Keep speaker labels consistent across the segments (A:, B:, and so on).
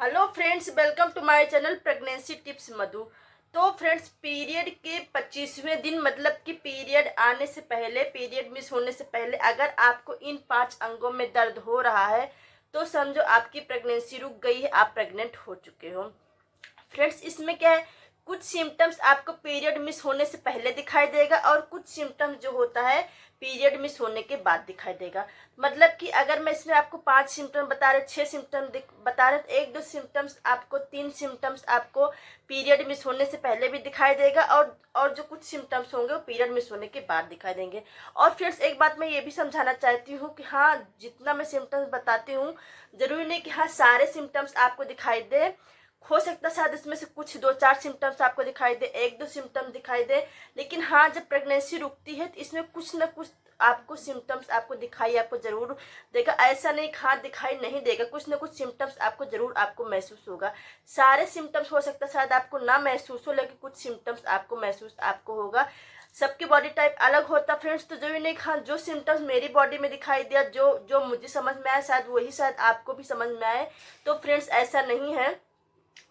A: Hello friends, welcome to my channel pregnancy tips Madhu. तो friends, period के 25वें दिन मतलब कि पीरियड आने से पहले, पीरियड मिस होने से पहले अगर आपको इन 5 अंगों में दर्द हो रहा है तो समझो आपकी प्रेगनेंसी रुक गई है, आप प्रेग्नेंट हो चुके हो। फ्रेंड्स, इसमें क्या है, कुछ सिम्टम्स आपको पीरियड मिस होने से पहले दिखाई देगा और कुछ सिम्टम्स जो होता है पीरियड मिस होने के बाद दिखाई देगा। मतलब कि अगर मैं इसमें आपको 5 सिम्टम बता रहे, 6 सिम्टम बता रहे, तो 1-2 सिम्टम्स आपको, 3 सिम्टम्स आपको पीरियड मिस होने से पहले भी दिखाई देगा और जो कुछ सिम्टम्स होंगे वो पीरियड मिस होने के बाद दिखाई देंगे। और फ्रेंड्स, एक बात मैं ये भी समझाना चाहती हूँ कि हाँ, जितना मैं सिम्टम्स बताती हूँ जरूरी नहीं कि हाँ सारे सिम्टम्स आपको दिखाई दे। हो सकता है शायद इसमें से कुछ 2-4 सिम्टम्स आपको दिखाई दे, 1-2 सिम्टम्स दिखाई दे, लेकिन हाँ जब प्रेगनेंसी रुकती है तो इसमें कुछ ना कुछ आपको सिम्टम्स आपको दिखाई आपको जरूर देगा। ऐसा नहीं हाँ दिखाई नहीं देगा, कुछ ना कुछ सिम्टम्स आपको जरूर आपको महसूस होगा। सारे सिम्टम्स हो सकता है शायद आपको ना महसूस हो, लेकिन कुछ सिम्टम्स आपको महसूस आपको होगा। सबकी बॉडी टाइप अलग होता है फ्रेंड्स, तो जो भी नहीं हाँ जो सिम्टम्स मेरी बॉडी में दिखाई दिया, जो जो मुझे समझ में आया, शायद वही शायद आपको भी समझ में आए। तो फ्रेंड्स, ऐसा नहीं है,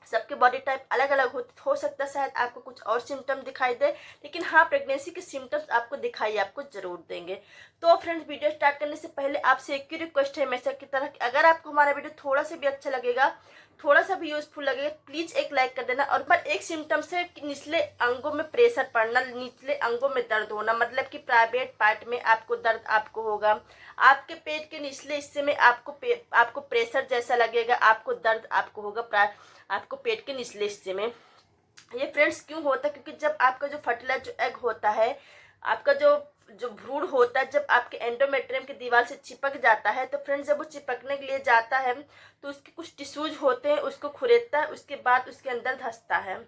A: सबके बॉडी टाइप अलग अलग हो सकता है शायद आपको कुछ और सिम्टम दिखाई दे, लेकिन हाँ प्रेगनेंसी के सिम्टम्स आपको दिखाई आपको जरूर देंगे। तो फ्रेंड्स, वीडियो स्टार्ट करने से पहले आपसे एक ही रिक्वेस्ट है हमेशा की तरह कि अगर आपको हमारा वीडियो थोड़ा सा भी अच्छा लगेगा, थोड़ा सा भी यूजफुल लगेगा, प्लीज एक लाइक कर देना। और पर एक सिम्टम्स है कि निचले अंगों में प्रेशर पड़ना, निचले अंगों में दर्द होना, मतलब कि प्राइवेट पार्ट में आपको दर्द आपको होगा, आपके पेट के निचले हिस्से में आपको प्रेशर जैसा लगेगा, आपको दर्द आपको होगा आपको पेट के निचले हिस्से में। ये फ्रेंड्स क्यों होता है, क्योंकि जब आपका जो फर्टिलाइज जो एग होता है, आपका जो जो भ्रूण होता है, जब आपके एंडोमेट्रियम की दीवार से चिपक जाता है, तो फ्रेंड्स जब वो चिपकने के लिए जाता है तो उसके कुछ टिश्यूज होते हैं, उसको खुरेदता है, उसके बाद उसके अंदर धंसता है।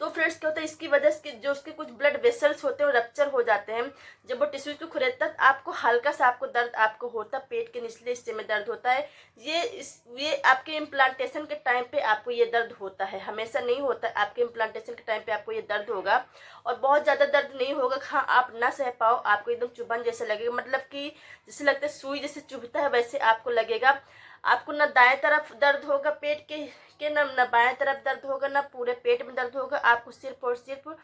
A: तो फ्रेंड्स क्या होता है, इसकी वजह से जो उसके कुछ ब्लड वेसल्स होते हैं वो रप्चर हो जाते हैं। जब वो टिश्यूज को खुरेदता है आपको हल्का सा आपको दर्द आपको होता है, पेट के निचले हिस्से में दर्द होता है। ये आपके इम्प्लांटेशन के टाइम पे आपको ये दर्द होता है, हमेशा नहीं होता है, आपके इम्प्लांटेशन के टाइम पे आपको ये दर्द होगा। और बहुत ज़्यादा दर्द नहीं होगा, हाँ आप ना सह पाओ, आपको एकदम चुभन जैसा लगेगा, मतलब कि जैसे लगता है सुई जैसे चुभता है वैसे आपको लगेगा। आपको ना दाएं तरफ दर्द होगा पेट के ना बाएं तरफ दर्द होगा, ना पूरे पेट में दर्द होगा, आपको सिर्फ और सिर्फ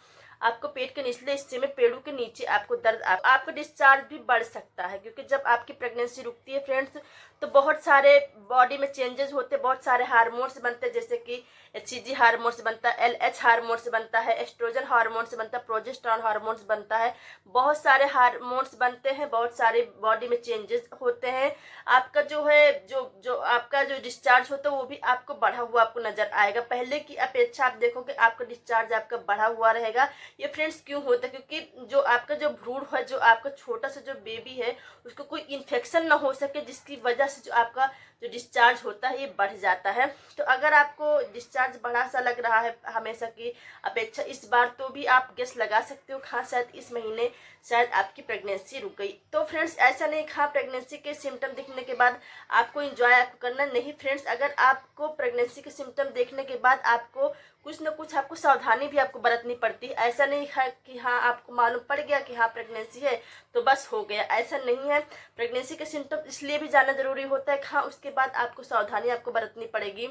A: आपको पेट के निचले हिस्से में, पेड़ों के नीचे आपको दर्द आपको डिस्चार्ज भी बढ़ सकता है। क्योंकि जब आपकी प्रेगनेंसी रुकती है फ्रेंड्स, तो बहुत सारे बॉडी में चेंजेस होते हैं, बहुत सारे हार्मोन्स बनते हैं, जैसे कि HCG हार्मोन्स बनता है, LH हार्मोन्स बनता है, एस्ट्रोजन हार्मोन्स बनता है, प्रोजेस्टेरॉन हार्मोन्स बनता है, बहुत सारे हार्मोन्स बनते हैं, बहुत सारे बॉडी में चेंजेस होते हैं। आपका जो है जो जो आपका जो डिस्चार्ज होता है वो भी आपको बढ़ा हुआ आपको नजर आएगा, पहले की अपेक्षा आप देखोगे आपका डिस्चार्ज आपका बढ़ा हुआ रहेगा। ये फ्रेंड्स क्यों होता है, क्योंकि जो आपका जो भ्रूण है, जो आपका छोटा सा जो बेबी है, उसको कोई इन्फेक्शन ना हो सके, जिसकी वजह से जो आपका जो डिस्चार्ज होता है ये बढ़ जाता है। तो अगर आपको डिस्चार्ज बढ़ा सा लग रहा है हमेशा की अपेक्षा इस बार, तो भी आप गेस लगा सकते हो हाँ शायद इस महीने शायद आपकी प्रेगनेंसी रुक गई। तो फ्रेंड्स, ऐसा नहीं हाँ प्रेगनेंसी के सिम्टम दिखने के बाद आपको एंजॉय आपको करना नहीं फ्रेंड्स, अगर आपको प्रेगनेंसी के सिम्टम देखने के बाद आपको कुछ न कुछ आपको सावधानी भी आपको बरतनी पड़ती है। ऐसा नहीं है कि हाँ आपको मालूम पड़ गया कि हाँ प्रेगनेंसी है तो बस हो गया, ऐसा नहीं है। प्रेगनेंसी के सिम्टम इसलिए भी जानना जरूरी होता है, हाँ उसके बाद आपको सावधानी आपको बरतनी पड़ेगी।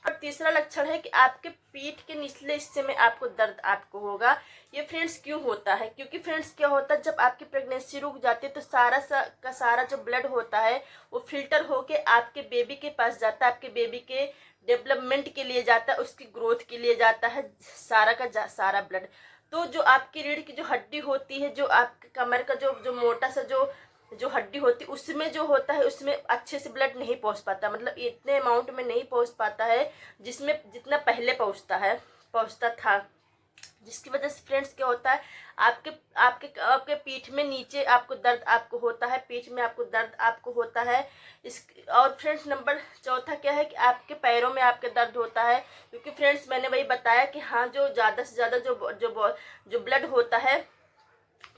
A: और तीसरा लक्षण है कि आपके पीठ के निचले हिस्से में आपको दर्द आपको होगा। ये फ्रेंड्स क्यों होता है, क्योंकि फ्रेंड्स क्या होता है, जब आपकी प्रेगनेंसी रुक जाती है तो सारा जो ब्लड होता है वो फिल्टर होके आपके बेबी के पास जाता है, आपके बेबी के डेवलपमेंट के लिए जाता है, उसकी ग्रोथ के लिए जाता है सारा का सारा ब्लड। तो जो आपकी रीढ़ की जो हड्डी होती है, जो आपके कमर का जो जो मोटा सा जो जो हड्डी होती है, उसमें जो होता है उसमें अच्छे से ब्लड नहीं पहुंच पाता, मतलब इतने अमाउंट में नहीं पहुंच पाता है जिसमें जितना पहले पहुंचता था। जिसकी वजह से फ्रेंड्स क्या होता है, आपके आपके आपके पीठ में नीचे आपको दर्द आपको होता है, पीठ में आपको दर्द आपको होता है। इस और फ्रेंड्स नंबर चौथा क्या है कि आपके पैरों में आपके दर्द होता है, क्योंकि फ्रेंड्स मैंने वही बताया कि हाँ जो ज़्यादा से ज़्यादा जो ब्लड होता है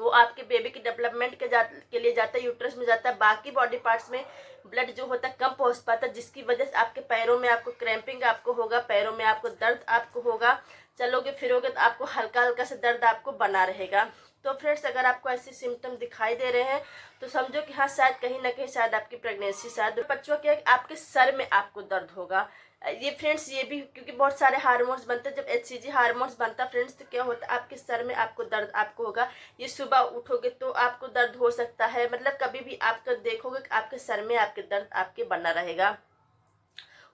A: वो आपके बेबी के डेवलपमेंट के लिए जाता है, यूट्रस में जाता है, बाकी बॉडी पार्ट्स में ब्लड जो होता है कम पहुंच पाता है, जिसकी वजह से आपके पैरों में आपको क्रैम्पिंग आपको होगा, पैरों में आपको दर्द आपको होगा, चलोगे फिरोगे तो आपको हल्का हल्का सा दर्द आपको बना रहेगा। तो फ्रेंड्स अगर आपको ऐसे सिम्टम दिखाई दे रहे हैं तो समझो कि हाँ शायद कहीं ना कहीं शायद आपकी प्रेगनेंसी शायद बच्चों क्या है, आपके सर में आपको दर्द होगा। ये फ्रेंड्स ये भी क्योंकि बहुत सारे हार्मोन्स बनते हैं, जब HCG हार्मोन्स बनता है फ्रेंड्स तो क्या होता है आपके सर में आपको दर्द आपको होगा। ये सुबह उठोगे तो आपको दर्द हो सकता है, मतलब कभी भी आपका देखोगे कि आपके सर में आपके दर्द आपके बना रहेगा।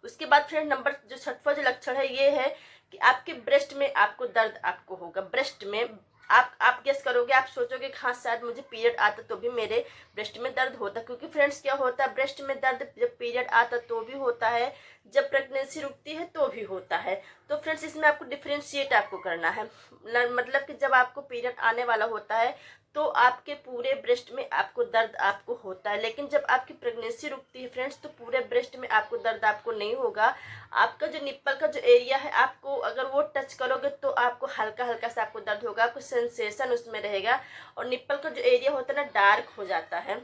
A: उसके बाद फ्रेंड नंबर जो छठवां जो लक्षण है ये है कि आपके ब्रेस्ट में आपको दर्द आपको होगा। ब्रेस्ट में आप गेस करोगे, आप सोचोगे कि हाँ शायद मुझे पीरियड आता तो भी मेरे ब्रेस्ट में दर्द होता, क्योंकि फ्रेंड्स क्या होता है ब्रेस्ट में दर्द जब पीरियड आता तो भी होता है, जब प्रेगनेंसी रुकती है तो भी होता है। तो फ्रेंड्स इसमें आपको डिफ्रेंशिएट आपको करना है, मतलब कि जब आपको पीरियड आने वाला होता है तो आपके पूरे ब्रेस्ट में आपको दर्द आपको होता है, लेकिन जब आपकी प्रेगनेंसी रुकती है फ्रेंड्स तो पूरे ब्रेस्ट में आपको दर्द आपको नहीं होगा। आपका जो निप्पल का जो एरिया है आपको अगर वो टच करोगे तो आपको हल्का हल्का सा आपको दर्द होगा, आपको सेंसेशन उसमें रहेगा और निप्पल का जो एरिया होता है ना डार्क हो जाता है।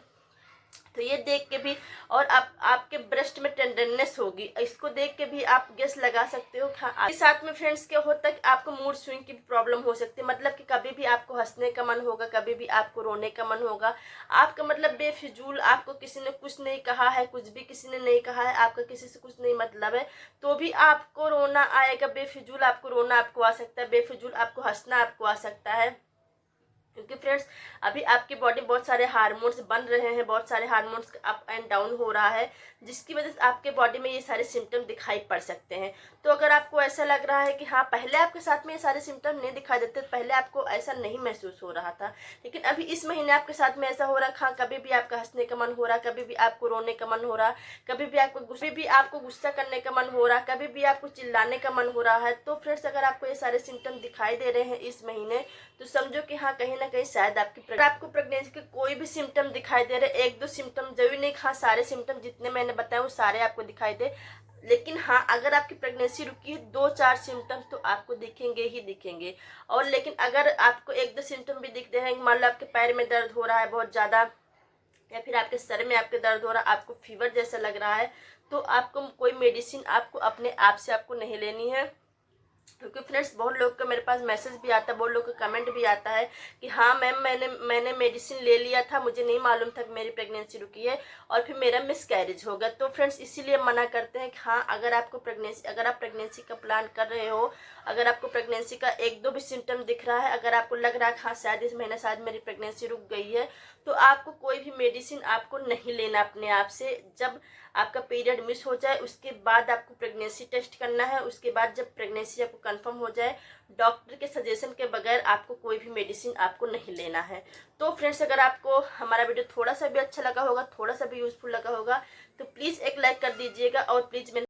A: तो ये देख के भी और आपके ब्रेस्ट में टेंडरनेस होगी, इसको देख के भी आप गेस लगा सकते हो। हाँ साथ में फ्रेंड्स क्या होता है कि आपको मूड स्विंग की प्रॉब्लम हो सकती है, मतलब कि कभी भी आपको हंसने का मन होगा, कभी भी आपको रोने का मन होगा। आपका मतलब बेफिजूल आपको किसी ने कुछ नहीं कहा है, कुछ भी किसी ने नहीं कहा है, आपका किसी से कुछ नहीं मतलब है तो भी आपको रोना आएगा। बेफिजूल आपको रोना आपको आ सकता है, बेफिजूल आपको हंसना आपको आ सकता है, क्योंकि फ्रेंड्स अभी आपकी बॉडी बहुत सारे हार्मोन्स बन रहे हैं, बहुत सारे हार्मोन्स अप एंड डाउन हो रहा है, जिसकी वजह से आपके बॉडी में ये सारे सिम्टम दिखाई पड़ सकते हैं। तो अगर आपको ऐसा लग रहा है कि हाँ पहले आपके साथ में ये सारे सिम्टम नहीं दिखाई देते, पहले आपको ऐसा नहीं महसूस हो रहा था, लेकिन अभी इस महीने आपके साथ में ऐसा हो रहा है, हाँ कभी भी आपका हंसने का मन हो रहा, कभी भी आपको रोने का मन हो रहा, कभी भी आपको गुस्सा करने का मन हो रहा, कभी भी आपको चिल्लाने का मन हो रहा है, तो फ्रेंड्स अगर आपको ये सारे सिम्टम दिखाई दे रहे हैं इस महीने तो समझो कि हाँ कहीं ना कहीं शायद आपको प्रेगनेंसी के कोई भी सिम्टम दिखाई दे रहे, एक दो सिम्टम जरूरी नहीं, हाँ सारे सिम्टम जितने मैंने बताए वो सारे आपको दिखाई दे, लेकिन हाँ अगर आपकी प्रेगनेंसी रुकी है 2-4 सिम्टम्स तो आपको दिखेंगे ही दिखेंगे। और लेकिन अगर आपको एक दो सिम्टम भी दिख रहे हैं, मान लो आपके पैर में दर्द हो रहा है बहुत ज़्यादा, या फिर आपके सर में आपके दर्द हो रहा है, आपको फीवर जैसा लग रहा है, तो आपको कोई मेडिसिन आपको अपने आप से आपको नहीं लेनी है। क्योंकि फ्रेंड्स बहुत लोग का मेरे पास मैसेज भी आता है, बहुत लोग का कमेंट भी आता है कि हाँ मैम मैंने मेडिसिन ले लिया था, मुझे नहीं मालूम था कि मेरी प्रेगनेंसी रुकी है और फिर मेरा मिसकैरेज हो गया। तो फ्रेंड्स इसीलिए मना करते हैं कि हाँ अगर आप प्रेगनेंसी का प्लान कर रहे हो, अगर आपको प्रेगनेंसी का एक दो भी सिम्टम दिख रहा है, अगर आपको लग रहा है हाँ शायद इस महीने शायद मेरी प्रेगनेंसी रुक गई है, तो आपको कोई भी मेडिसिन आपको नहीं लेना अपने आप से। जब आपका पीरियड मिस हो जाए उसके बाद आपको प्रेगनेंसी टेस्ट करना है, उसके बाद जब प्रेगनेंसी आपको कंफर्म हो जाए डॉक्टर के सजेशन के बगैर आपको कोई भी मेडिसिन आपको नहीं लेना है। तो फ्रेंड्स अगर आपको हमारा वीडियो थोड़ा सा भी अच्छा लगा होगा, थोड़ा सा भी यूजफुल लगा होगा तो प्लीज़ एक लाइक कर दीजिएगा और प्लीज़